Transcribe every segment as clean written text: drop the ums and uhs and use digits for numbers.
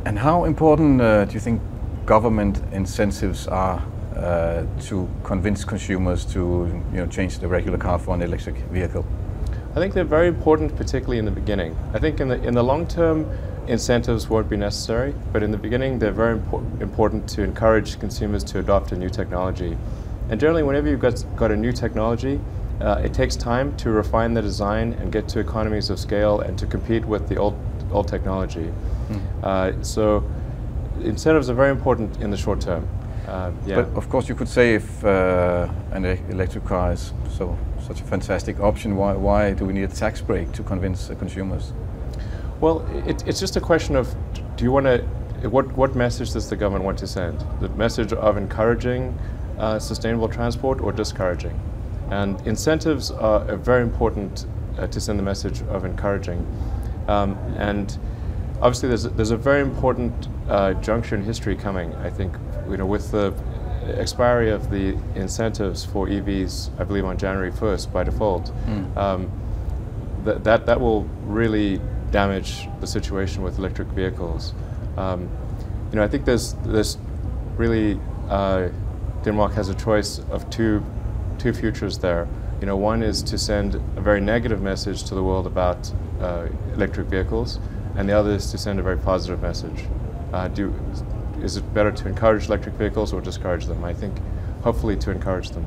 And how important do you think government incentives are to convince consumers to change the regular car for an electric vehicle? I think they're very important, particularly in the beginning. I think in the long term, incentives won't be necessary, but in the beginning, they're very important to encourage consumers to adopt a new technology. And generally, whenever you've got a new technology, it takes time to refine the design and get to economies of scale and to compete with the old technology. So incentives are very important in the short term. But of course, you could say if an electric car is such a fantastic option, why do we need a tax break to convince consumers? Well, it's just a question of, do you want to, what message does the government want to send? The message of encouraging sustainable transport or discouraging? And incentives are very important to send the message of encouraging. And obviously there's a very important juncture in history coming, I think, with the expiry of the incentives for EVs, I believe on January 1st by default. That will really damage the situation with electric vehicles. I think there's really, Denmark has a choice of two futures there. One is to send a very negative message to the world about electric vehicles, and the other is to send a very positive message. Is it better to encourage electric vehicles or discourage them? I think hopefully to encourage them.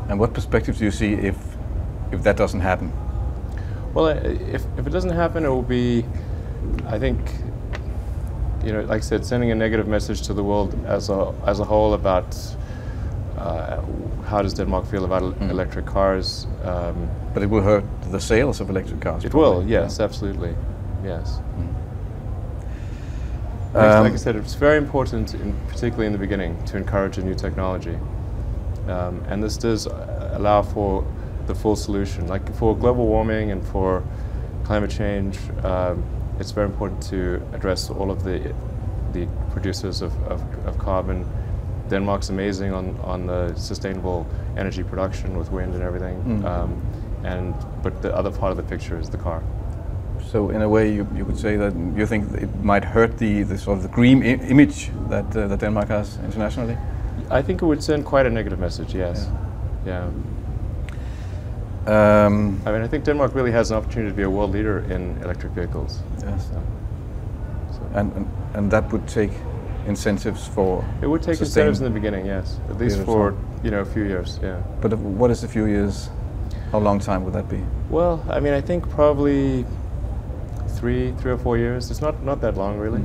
And what perspective do you see if that doesn't happen? Well, if it doesn't happen, it will be, I think, like I said, sending a negative message to the world as a whole about how does Denmark feel about electric cars. But it will hurt the sales of electric cars. It will, yes, absolutely, yes. Like I said, it's very important, particularly in the beginning, to encourage a new technology. And this does allow for the full solution. Like for global warming and for climate change, it's very important to address all of the producers of carbon. Denmark's amazing on the sustainable energy production with wind and everything. But the other part of the picture is the car. So in a way, you could say that you think it might hurt the sort of the green image that Denmark has internationally? I think it would send quite a negative message, yes. Yeah. I think Denmark really has an opportunity to be a world leader in electric vehicles. Yes. And that would take incentives for... It would take incentives in the beginning, yes. At least for a few years, yeah. But what is a few years? How long time would that be? Well, I think probably three or 4 years. It's not that long, really.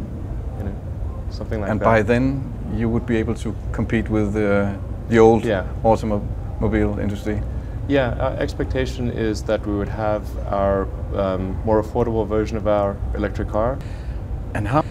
Something like that. And by then, you would be able to compete with the old automobile industry? Yeah, our expectation is that we would have our more affordable version of our electric car. And how